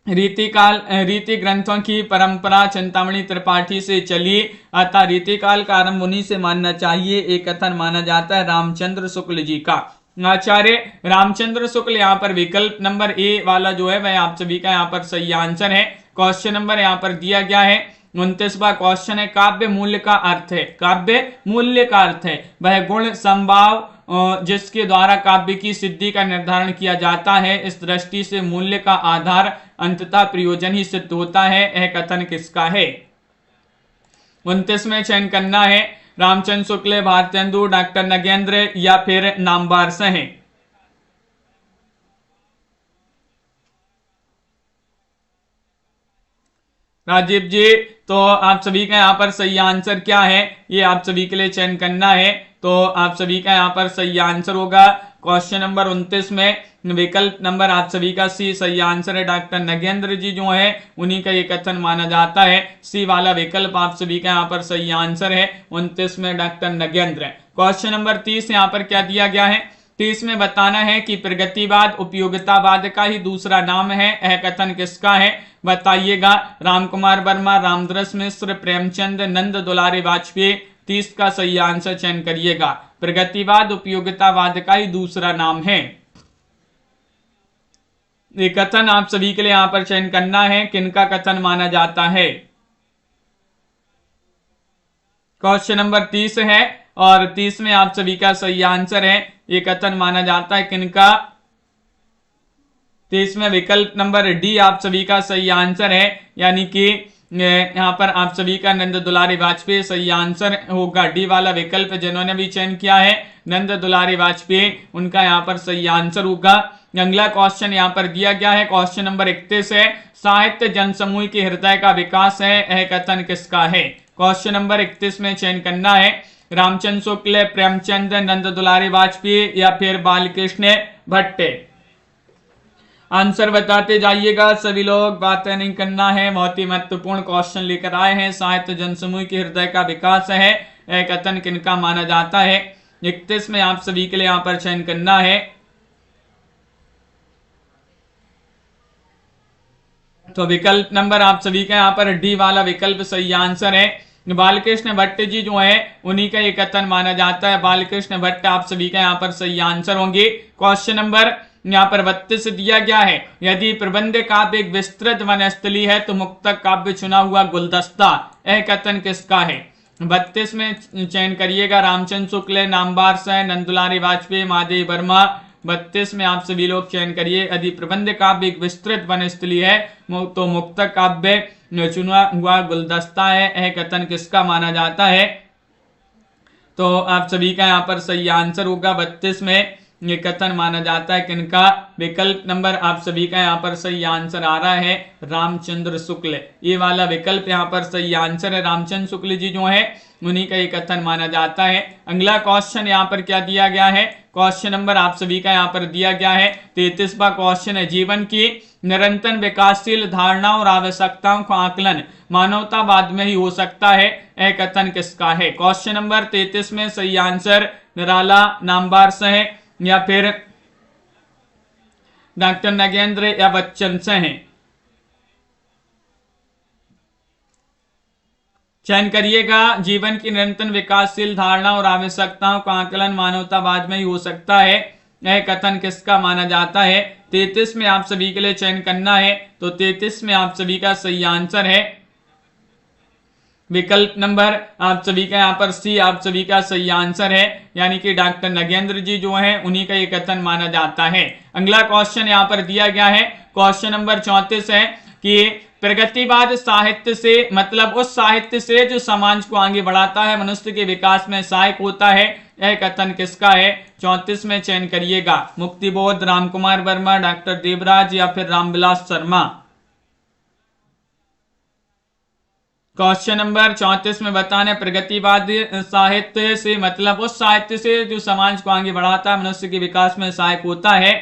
रीति ग्रंथों की परंपरा चिंतामणि त्रिपाठी से चली, अतः रीति काल का आरंभ उन्हीं से मानना चाहिए, एक कथन माना जाता है रामचंद्र शुक्ल जी का। आचार्य रामचंद्र शुक्ल यहाँ पर विकल्प नंबर ए वाला जो है वह आप सभी का यहाँ पर सही आंसर है। क्वेश्चन नंबर यहाँ पर दिया गया है 29वां क्वेश्चन है, काव्य मूल्य का अर्थ है। काव्य मूल्य का अर्थ है वह गुण संभाव जिसके द्वारा काव्य की सिद्धि का निर्धारण किया जाता है। इस दृष्टि से मूल्य का आधार अंततः प्रयोजन ही सिद्ध होता है। यह कथन किसका है। 29 में चयन करना है, रामचंद्र शुक्ल, भारतेंदु, डॉक्टर नगेंद्र या फिर नामवर साहेब। राजीव जी, तो आप सभी का यहाँ पर सही आंसर क्या है, ये आप सभी के लिए चयन करना है। तो आप सभी का यहाँ पर सही आंसर होगा क्वेश्चन नंबर 29 में विकल्प नंबर आप सभी का सी सही आंसर है। डॉक्टर नगेंद्र जी जो है उन्हीं का ये कथन माना जाता है। सी वाला विकल्प आप सभी का यहाँ पर सही आंसर है। 29 में डॉक्टर नगेंद्र। क्वेश्चन नंबर 30 यहाँ पर क्या दिया गया है। 30 में बताना है कि प्रगतिवाद उपयोगितावाद का ही दूसरा नाम है। यह कथन किसका है, बताइएगा। रामकुमार वर्मा, रामदरस मिश्र, प्रेमचंद, नंद दुलारी वाजपेयी। 30 का सही आंसर चयन करिएगा। प्रगतिवाद उपयोगितावाद का ही दूसरा नाम है। ये कथन आप सभी के लिए यहाँ पर चयन करना है, किनका कथन माना जाता है। क्वेश्चन नंबर 30 है और 30 में आप सभी का सही आंसर है। ये कथन माना जाता है किनका। 30 में विकल्प नंबर डी आप सभी का सही आंसर है, यानी कि यहाँ पर आप सभी का नंद दुलारी वाजपेयी सही आंसर होगा। डी वाला विकल्प जिन्होंने भी चयन किया है नंद दुलारी वाजपेयी, उनका यहाँ पर सही आंसर होगा। अगला क्वेश्चन यहाँ पर दिया गया है क्वेश्चन नंबर 31 है, साहित्य जनसमूह के हृदय का विकास है। यह कथन किसका है। क्वेश्चन नंबर 31 में चयन करना है, रामचंद्र शुक्ल, प्रेमचंद, नंद दुलारी वाजपेयी या फिर बालकृष्ण भट्ट। आंसर बताते जाइएगा, सभी लोग बातें नहीं करना है। बहुत ही महत्वपूर्ण क्वेश्चन लेकर आए हैं। साहित्य जनसमूह के हृदय का विकास है, यह कथन किनका माना जाता है। 31 में आप सभी के लिए यहाँ पर चयन करना है। तो विकल्प नंबर आप सभी का यहाँ पर डी वाला विकल्प सही आंसर है। बालकृष्ण भट्ट जी जो है उन्हीं का ये कथन माना जाता है। बालकृष्ण भट्ट आप सभी का यहाँ पर सही आंसर होंगे। क्वेश्चन नंबर यहाँ पर 32 दिया गया है, यदि प्रबंध काव्य एक विस्तृत वनस्थली है तो मुक्तक काव्य चुना हुआ गुलदस्ता। यह कथन किसका है। 32 में चयन करिएगा रामचंद्र शुक्ल, नामवार सह नंदुलारी वाजपेयी, महादेव वर्मा। 32 में आप सभी लोग चयन करिए। यदि प्रबंध काव्य एक विस्तृत वनस्थली है तो मुक्तक काव्य चुना हुआ गुलदस्ता है, यह कथन किसका माना जाता है? तो आप सभी का यहाँ पर सही आंसर होगा 32 में ये कथन माना जाता है किनका? विकल्प नंबर आप सभी का यहाँ पर सही आंसर आ रहा है रामचंद्र शुक्ल। ये वाला विकल्प यहाँ पर सही आंसर है। रामचंद्र शुक्ल जी जो है उन्हीं का ये कथन माना जाता है। अगला क्वेश्चन यहाँ पर क्या दिया गया है? क्वेश्चन नंबर आप सभी का यहाँ पर दिया गया है 33वां क्वेश्चन है, जीवन की निरंतर विकासशील धारणाओं और आवश्यकताओं का आकलन मानवतावाद में ही हो सकता है, यह कथन किसका है? क्वेश्चन नंबर 33 में सही आंसर निराला, नामवार सह या फिर डॉक्टर नगेंद्र या बच्चन से हैं। चयन करिएगा। जीवन की निरंतर विकासशील धारणा और आवश्यकताओं का आकलन मानवतावाद में ही हो सकता है, यह कथन किसका माना जाता है? 33 में आप सभी के लिए चयन करना है। तो 33 में आप सभी का सही आंसर है विकल्प नंबर आप सभी का यहाँ पर सी आप सभी का सही आंसर है, यानी कि डॉक्टर नगेंद्र जी जो हैं उन्हीं का ये कथन माना जाता है। अगला क्वेश्चन यहाँ पर दिया गया है, क्वेश्चन नंबर 34 है कि प्रगतिवाद साहित्य से मतलब उस साहित्य से जो समाज को आगे बढ़ाता है, मनुष्य के विकास में सहायक होता है, यह कथन किसका है? 34 में चयन करिएगा। मुक्तिबोध, रामकुमार वर्मा, डॉक्टर देवराज या फिर रामविलास शर्मा। क्वेश्चन नंबर 34 में बताने प्रगतिवाद साहित्य से मतलब उस साहित्य से जो समाज को आगे बढ़ाता है, मनुष्य के विकास में सहायक होता है।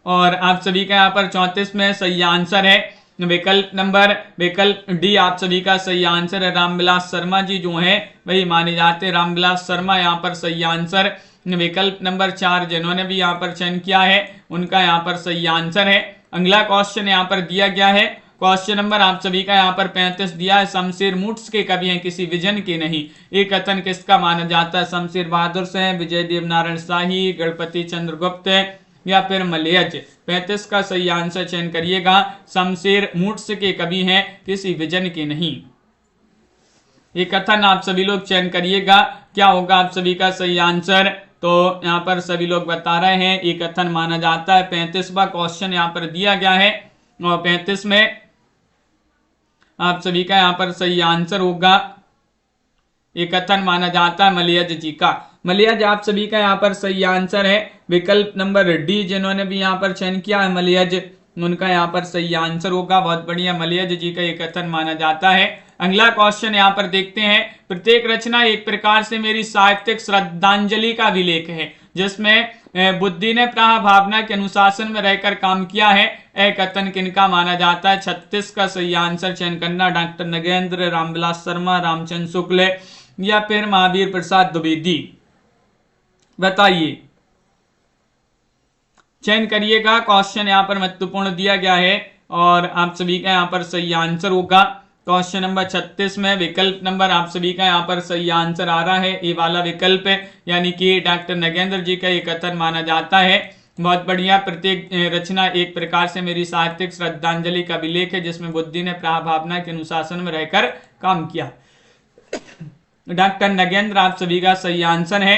और आप सभी का यहाँ पर 34 में सही आंसर है विकल्प डी आप सभी का सही आंसर है। रामविलास शर्मा जी जो है वही माने जाते हैं। रामविलास शर्मा यहाँ पर सही आंसर। विकल्प नंबर 4 जिन्होंने भी यहाँ पर चयन किया है उनका यहाँ पर सही आंसर है। अगला क्वेश्चन यहाँ पर दिया गया है, क्वेश्चन नंबर आप सभी का यहाँ पर 35 दिया है, शमशेर मूड्स के कवि हैं किसी विजन के नहीं, ये कथन किसका माना जाता है? शमशेर बहादुर से, विजय देवनारायण शाही, गणपति चंद्रगुप्त या फिर मलयज। 35 का सही आंसर चयन करिएगा। शमशेर मूड्स के कवि हैं किसी विजन के नहीं, ये कथन आप सभी लोग चयन करिएगा। क्या होगा आप सभी का सही आंसर? तो यहाँ पर सभी लोग बता रहे हैं ये कथन माना जाता है। 35वां क्वेश्चन यहाँ पर दिया गया है और 35 में आप सभी का यहाँ पर सही आंसर होगा, ये कथन माना जाता है मलयज जी का। मलयज आप सभी का यहाँ पर सही आंसर है। विकल्प नंबर डी जिन्होंने भी यहाँ पर चयन किया है मलयज, उनका यहाँ पर सही आंसर होगा। बहुत बढ़िया, मलयज जी का ये कथन माना जाता है। अगला क्वेश्चन यहाँ पर देखते हैं, प्रत्येक रचना एक प्रकार से मेरी साहित्यिक श्रद्धांजलि का विलेख है जिसमें बुद्धि ने प्राह भावना के अनुशासन में रहकर काम किया है, यह कथन किनका माना जाता है? 36 का सही आंसर चयन करना। डॉक्टर नगेंद्र, रामविलास शर्मा, रामचंद्र शुक्ल या फिर महावीर प्रसाद द्विवेदी, बताइए, चयन करिएगा। क्वेश्चन यहाँ पर महत्वपूर्ण दिया गया है और आप सभी का यहाँ पर सही आंसर होगा। क्वेश्चन नंबर 36 में विकल्प नंबर आप सभी का यहाँ पर सही आंसर आ रहा है, ये वाला विकल्प है, यानी कि डॉक्टर नगेंद्र जी का ये कथन माना जाता है। बहुत बढ़िया, प्रत्येक रचना एक प्रकार से मेरी साहित्यिक श्रद्धांजलि का विलेख है जिसमें बुद्धि ने प्राह भावना के अनुशासन में रहकर काम किया। डॉक्टर नगेंद्र आप सभी का सही आंसर है।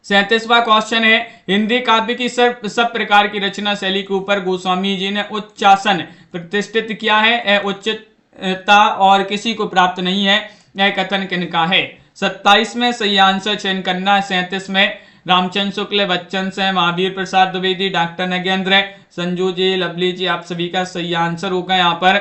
37वां क्वेश्चन है, हिंदी काव्य की सब प्रकार की रचना शैली के ऊपर गोस्वामी जी ने उच्चासन प्रतिष्ठित किया है, यह उच्चता और किसी को प्राप्त नहीं है, यह कथन किनका है? 27 में सही आंसर चयन करना है। 37 में रामचंद्र शुक्ल, बच्चन से, महावीर प्रसाद द्विवेदी, डॉक्टर नगेंद्र, संजू जी, लवली जी, आप सभी का सही आंसर होगा यहाँ पर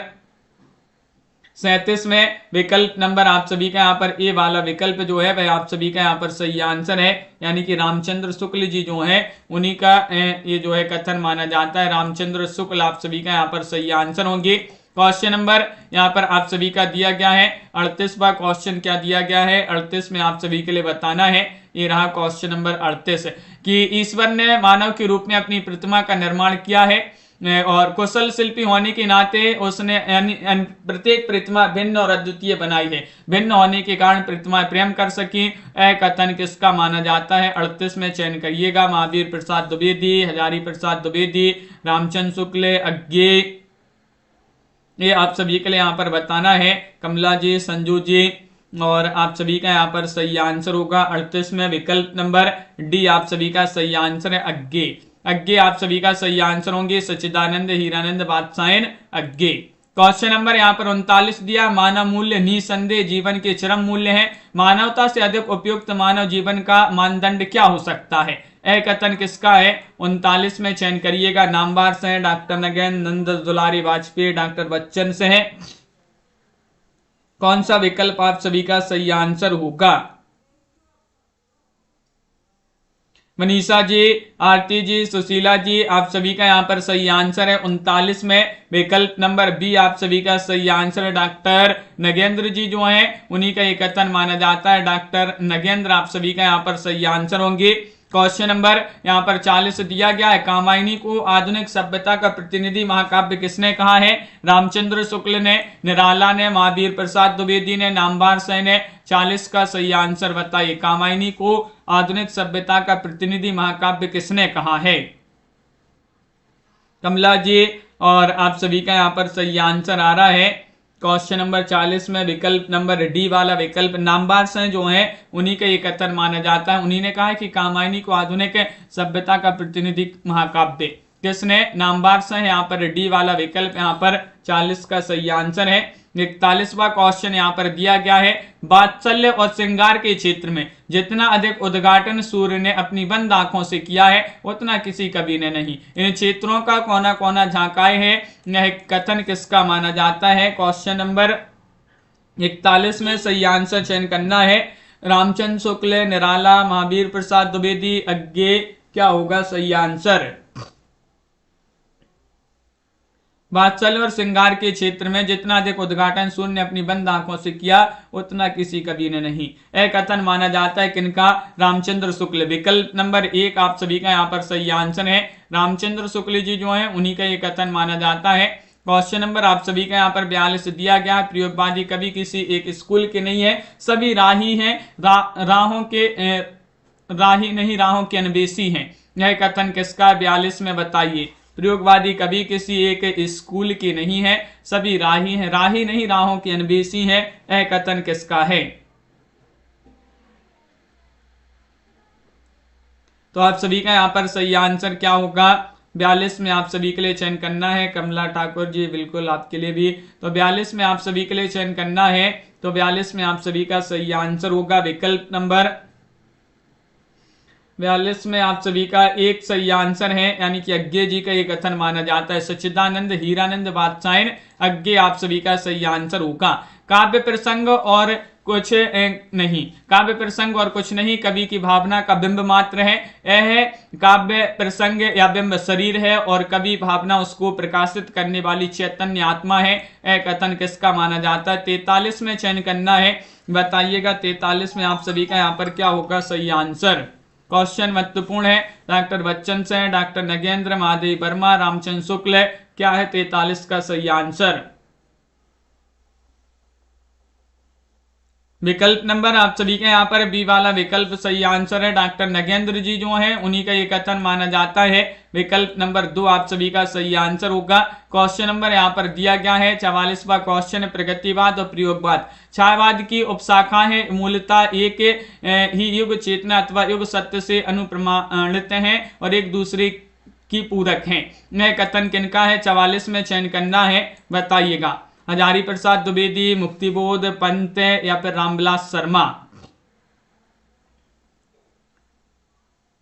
37 में। विकल्प नंबर आप सभी का यहाँ पर ए वाला विकल्प जो है वह आप सभी का यहाँ पर सही आंसर है, यानी कि रामचंद्र शुक्ल जी जो है उन्हीं का ये जो है कथन माना जाता है। रामचंद्र शुक्ल आप सभी का यहाँ पर सही आंसर होंगे। क्वेश्चन नंबर यहाँ पर आप सभी का दिया गया है 38वां क्वेश्चन क्या दिया गया है? 38 में आप सभी के लिए बताना है, ये रहा क्वेश्चन नंबर 38 कि ईश्वर ने मानव के रूप में अपनी प्रतिमा का निर्माण किया है और कुशल शिल्पी होने के नाते उसने प्रत्येक प्रतिमा भिन्न और अद्वितीय बनाई है। भिन्न होने के कारण प्रतिमाएं प्रेम कर सकी, यह कथन किसका माना जाता है? 38 में चयन करिएगा। महावीर प्रसाद द्विवेदी, हजारी प्रसाद द्विवेदी, रामचंद्र शुक्ल, अज्ञे ये आप सभी के लिए यहाँ पर बताना है। कमला जी, संजू जी, और आप सभी का यहाँ पर सही आंसर होगा 38 में विकल्प नंबर डी आप सभी का सही आंसर है। अग्गे अग्गे आप सभी का सही आंसर होंगे सच्चिदानंद, हीरानंद, बादशाहन, अग्गे। क्वेश्चन नंबर यहाँ पर 39 दिया, मानव मूल्य निसंदेह जीवन के चरम मूल्य है। मानवता से अधिक उपयुक्त मानव जीवन का मानदंड क्या हो सकता है? यह कथन किसका है? 39 में चयन करिएगा। नामवार से है डॉक्टर नगेंद्र, नंद दुलारी वाजपेयी, डॉक्टर बच्चन से है। कौन सा विकल्प आप सभी का सही आंसर होगा? मनीषा जी, आरती जी, सुशीला जी, आप सभी का यहाँ पर सही आंसर है 39 में विकल्प नंबर बी आप सभी का सही आंसर है। डॉक्टर नगेंद्र जी जो हैं उन्हीं का एक कथन माना जाता है। डॉक्टर नगेंद्र आप सभी का यहाँ पर सही आंसर होंगे। क्वेश्चन नंबर यहाँ पर 40 दिया गया है, कामायनी को आधुनिक सभ्यता का प्रतिनिधि महाकाव्य किसने कहा है? रामचंद्र शुक्ल ने, निराला ने, महावीर प्रसाद द्विवेदी ने, नामवार से ने। 40 का सही आंसर बताइए। कामायनी को आधुनिक सभ्यता का प्रतिनिधि महाकाव्य किसने कहा है? कमला जी, और आप सभी का यहाँ पर सही आंसर आ रहा है क्वेश्चन नंबर 40 में विकल्प नंबर डी वाला विकल्प। नामवार से जो है उन्हीं का ये कथन माना जाता है। उन्हीं ने कहा है कि कामायनी को आधुनिक सभ्यता का प्रतिनिधि महाकाव्य। किसने? नामवार से। यहाँ पर डी वाला विकल्प यहाँ पर 40 का सही आंसर है। 41वां क्वेश्चन यहाँ पर दिया गया है, वात्सल्य और श्रृंगार के क्षेत्र में जितना अधिक उद्घाटन सूर्य ने अपनी बंद आंखों से किया है उतना किसी कवि ने नहीं। इन क्षेत्रों का कोना कोना झांकाए है, यह कथन किसका माना जाता है? क्वेश्चन नंबर 41 में सही आंसर चयन करना है। रामचंद्र शुक्ल, निराला, महावीर प्रसाद द्विवेदी, अग्गे क्या होगा सही आंसर? वात्सल्य और श्रृंगार के क्षेत्र में जितना अधिक उद्घाटन सूर्य ने अपनी बंद आंखों से किया उतना किसी कवि ने नहीं। यह कथन माना जाता है किनका? रामचंद्र शुक्ल। विकल्प नंबर 1 आप सभी का यहाँ पर सही आंसर है। रामचंद्र शुक्ल जी जो है उन्हीं का ये कथन माना जाता है। क्वेश्चन नंबर आप सभी का यहाँ पर 42 दिया गया, प्रयोगवादी कवि किसी एक स्कूल के नहीं है, सभी राही हैं, राहों के राही नहीं राहों के अन्वेषी हैं। यह कथन किसका? 42 में बताइए। प्रयोगवादी कवि किसी एक स्कूल की नहीं है, सभी राही हैं, राही नहीं राहों के अन्वेषी हैं। यह कथन किसका है? तो आप सभी का यहाँ पर सही आंसर क्या होगा? 42 में आप सभी के लिए चयन करना है। कमला ठाकुर जी, बिल्कुल आपके लिए भी। तो 42 में आप सभी के लिए चयन करना है। तो 42 में आप सभी का सही आंसर होगा विकल्प नंबर 42 में आप सभी का एक सही आंसर है, यानी कि अज्ञे जी का एक कथन माना जाता है। सच्चिदानंद, हीरानंद, बादशाहन, अज्ञे आप सभी का सही आंसर होगा। काव्य प्रसंग और कुछ नहीं, काव्य प्रसंग और कुछ नहीं कवि की भावना का बिंब मात्र है। यह काव्य प्रसंग या बिंब शरीर है और कवि भावना उसको प्रकाशित करने वाली चैतन्य आत्मा है। यह कथन किसका माना जाता है? 43 में चयन करना है, बताइएगा। 43 में आप सभी का यहाँ पर क्या होगा सही आंसर? क्वेश्चन महत्वपूर्ण है। डॉक्टर बच्चन से, डॉक्टर नगेंद्र, महादेव वर्मा, रामचंद्र शुक्ल, क्या है 43 का सही आंसर? विकल्प नंबर आप सभी के यहाँ पर बी वाला विकल्प सही आंसर है। डॉक्टर नगेंद्र जी जो हैं उन्हीं का ये कथन माना जाता है। विकल्प नंबर 2 आप सभी का सही आंसर होगा। क्वेश्चन नंबर यहाँ पर दिया गया है 44वां क्वेश्चन, प्रगतिवाद और प्रयोगवाद छायावाद की उपशाखा है, मूलतः एक ही युग चेतना अथवा युग सत्य से अनुप्रमाणित हैं और एक दूसरे की पूरक हैं। यह कथन किनका है? 44 में चयन करना है, बताइएगा। हजारी प्रसाद द्विवेदी, मुक्तिबोध पंत या फिर रामविलास शर्मा?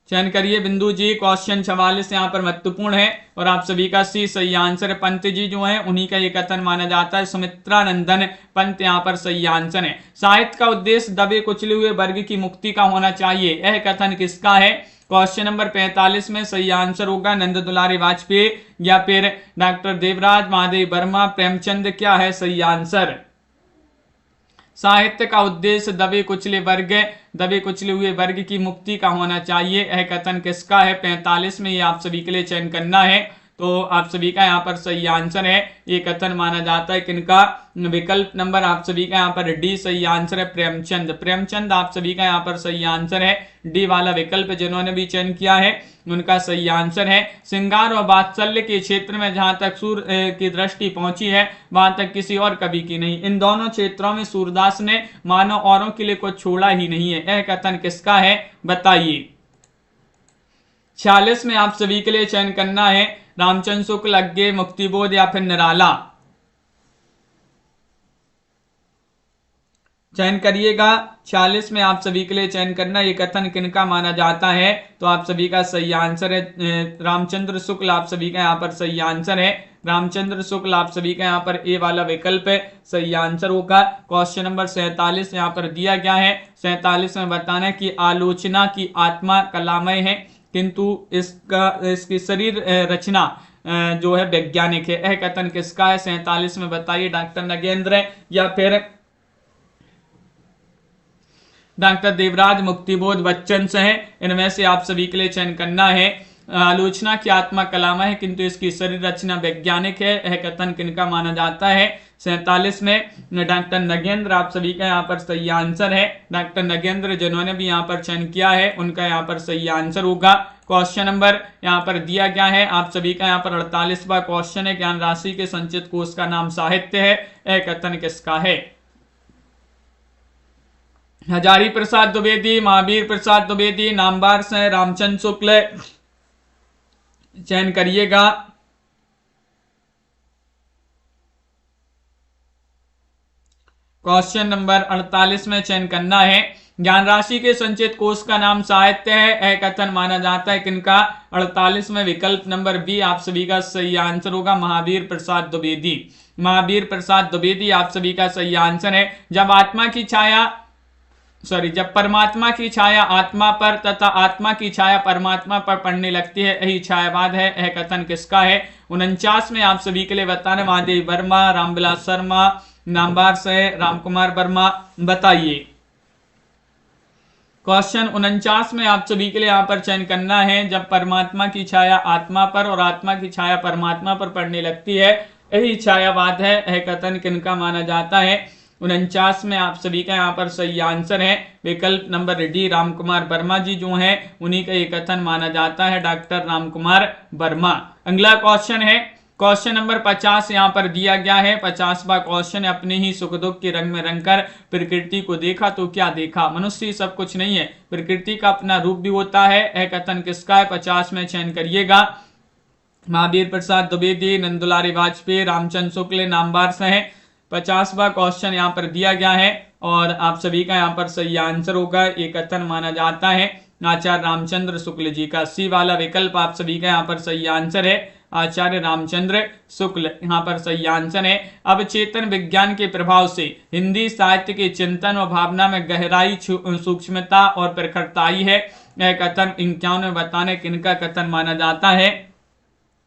चयन करिए बिंदु जी। क्वेश्चन 44 यहाँ पर महत्वपूर्ण है और आप सभी का सी सही आंसर है। पंत जी जो है उन्हीं का ये कथन माना जाता है। सुमित्रानंदन पंत यहाँ पर सही आंसर है। साहित्य का उद्देश्य दबे कुचले हुए वर्ग की मुक्ति का होना चाहिए, यह कथन किसका है? क्वेश्चन नंबर 45 में सही आंसर होगा नंद दुलारी वाजपेयी या फिर डॉक्टर देवराज, महादेव वर्मा, प्रेमचंद, क्या है सही आंसर? साहित्य का उद्देश्य दबे कुचले हुए वर्ग की मुक्ति का होना चाहिए, यह कथन किसका है? 45 में ये आप सभी के लिए चयन करना है। तो आप सभी का यहाँ पर सही आंसर है, ये कथन माना जाता है किनका? विकल्प नंबर आप सभी का यहाँ पर डी सही आंसर है, प्रेमचंद। प्रेमचंद आप सभी का यहाँ पर सही आंसर है, डी वाला विकल्प जिन्होंने भी चयन किया है उनका सही आंसर है। श्रृंगार और वात्सल्य के क्षेत्र में जहां तक सूर्य की दृष्टि पहुंची है वहां तक किसी और कवि की नहीं। इन दोनों क्षेत्रों में सूरदास ने मानव औरों के लिए कुछ छोड़ा ही नहीं है। यह कथन किसका है बताइए। 46 में आप सभी के लिए चयन करना है रामचंद्र शुक्ल, अज्ञे, मुक्तिबोध या फिर निराला। चयन करिएगा। 46 में आप सभी के लिए चयन करना, ये कथन किनका माना जाता है? तो आप सभी का सही आंसर है रामचंद्र शुक्ल, आप सभी का यहाँ पर सही आंसर है। रामचंद्र शुक्ल आप सभी का यहाँ पर ए वाला विकल्प है सही आंसर होगा। क्वेश्चन नंबर 47 यहाँ पर दिया गया है। 47 में बताना है कि आलोचना की आत्मा कलामय है किंतु इसकी शरीर रचना जो है वैज्ञानिक है। यह कथन किसका है 47 में बताइए? डॉक्टर नगेंद्र या फिर डॉक्टर देवराज, मुक्तिबोध, बच्चन से है। इनमें से आप सभी के लिए चयन करना है। आलोचना की आत्मा कलामय है किंतु इसकी शरीर रचना वैज्ञानिक है। यह कथन किनका माना जाता है? 47 में डॉक्टर नगेंद्र आप सभी का यहाँ पर सही आंसर है। डॉक्टर नगेंद्र जिन्होंने भी यहाँ पर चयन किया है उनका यहाँ पर सही आंसर होगा। क्वेश्चन नंबर यहाँ पर दिया गया है आप सभी का यहाँ पर 48वां क्वेश्चन है। ज्ञान राशि के संचित कोश का नाम साहित्य है। यह कथन किसका है? हजारी प्रसाद द्विवेदी, महावीर प्रसाद द्विवेदी, नामवार से रामचंद्र शुक्ल। चयन करिएगा। क्वेश्चन नंबर 48 में चयन करना है। ज्ञान राशि के संचित कोश का नाम साहित्य है। यह कथन माना जाता है किनका? 48 में विकल्प नंबर बी आप सभी का सही आंसर होगा, महावीर प्रसाद द्विवेदी। महावीर प्रसाद द्विवेदी आप सभी का सही आंसर है। जब परमात्मा की छाया आत्मा पर तथा आत्मा की छाया परमात्मा पर पड़ने लगती है यही छायावाद है। यह कथन किसका है? 49 में आप सभी के लिए बताने महादेव वर्मा, रामविलास शर्मा, नामवार से रामकुमार वर्मा। बताइए। क्वेश्चन 49 में आप सभी के लिए यहाँ पर चयन करना है। जब परमात्मा की छाया आत्मा पर और आत्मा की छाया परमात्मा पर पड़ने लगती है यही छायावाद है। यह कथन किनका माना जाता है? 49 में आप सभी का यहाँ पर सही आंसर है विकल्प नंबर डी, रामकुमार वर्मा जी जो हैं उन्हीं का ये कथन माना जाता है, डॉक्टर रामकुमार वर्मा। अगला क्वेश्चन है क्वेश्चन नंबर 50 यहाँ पर दिया गया है। 50वां क्वेश्चन, अपने ही सुख दुख के रंग में रंगकर प्रकृति को देखा तो क्या देखा? मनुष्य सब कुछ नहीं है, प्रकृति का अपना रूप भी होता है। यह कथन किसका है? 50 में चयन करिएगा। महावीर प्रसाद द्विवेदी, नंदुलारी वाजपेयी, रामचंद्र शुक्ल, नामवार से है। 50वां क्वेश्चन यहाँ पर दिया गया है और आप सभी का यहाँ पर सही आंसर होगा। ये कथन माना जाता है आचार्य रामचंद्र शुक्ल जी का। सी वाला विकल्प आप सभी का यहाँ पर सही आंसर है, आचार्य रामचंद्र शुक्ल यहाँ पर सही आंसर है। अब चेतन विज्ञान के प्रभाव से हिंदी साहित्य के चिंतन और भावना में गहराई, सूक्ष्मता और प्रखरताई है। यह कथन 51 में बताने किनका कथन माना जाता है?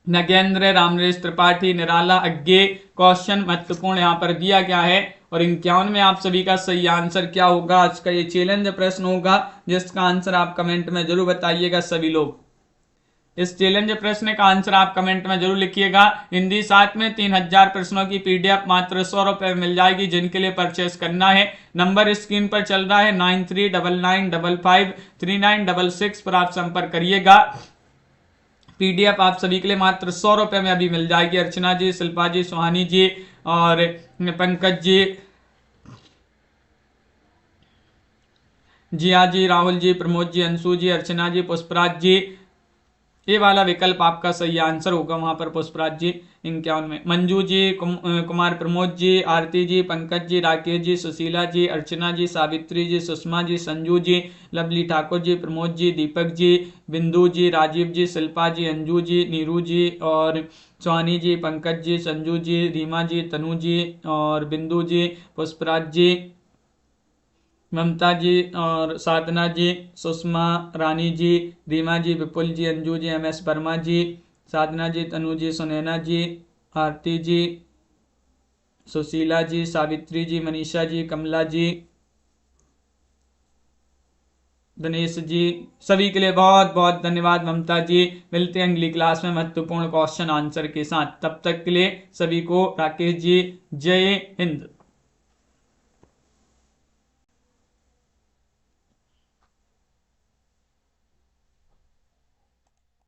नगेंद्र, रामनरेश त्रिपाठी, निराला, अज्ञे। क्वेश्चन महत्वपूर्ण यहाँ पर दिया गया है और 51 में आप सभी का सही आंसर क्या होगा? आज का ये चैलेंज प्रश्न होगा जिसका आंसर आप कमेंट में जरूर बताइएगा सभी लोग। इस चैलेंज प्रश्न का आंसर आप कमेंट में जरूर लिखिएगा। हिंदी साहित्य में 3000 प्रश्नों की पीडीएफ मात्र 100 रुपए मिल जाएगी, जिनके लिए परचेस करना है। नंबर स्क्रीन पर चल रहा है 9399553966 पर आप संपर्क करिएगा। पीडीएफ आप सभी के लिए मात्र 100 रुपए में अभी मिल जाएगी। अर्चना जी, शिल्पा जी, सुहानी जी और पंकज जी, जिया जी, राहुल जी, प्रमोद जी, अंशु जी, अर्चना जी, पुष्पराज जी। ये वाला विकल्प आपका सही आंसर होगा वहां पर, पुष्पराज जी 51 में। मंजू जी, कुमार प्रमोद जी, आरती जी, पंकज जी, राकेश जी, सुशीला जी, अर्चना जी, सावित्री जी, सुषमा जी, संजू जी, लवली ठाकुर जी, प्रमोद जी, दीपक जी, बिंदु जी, राजीव जी, शिल्पा जी, अंजू जी, नीरू जी और सोहानी जी, पंकज जी, संजू जी, रीमा जी, तनु जी और बिंदु जी, पुष्पराज जी, ममता जी और साधना जी, सुषमा, रानी जी, रीमा जी, विपुल जी, अंजू जी, MS वर्मा जी, साधना जी, तनु जी, सुनैना जी, आरती जी, सुशीला जी, सावित्री जी, मनीषा जी, कमला जी, दिनेश जी, सभी के लिए बहुत बहुत धन्यवाद। ममता जी, मिलते हैं अगली क्लास में महत्वपूर्ण क्वेश्चन आंसर के साथ। तब तक के लिए सभी को राकेश जी, जय हिंद।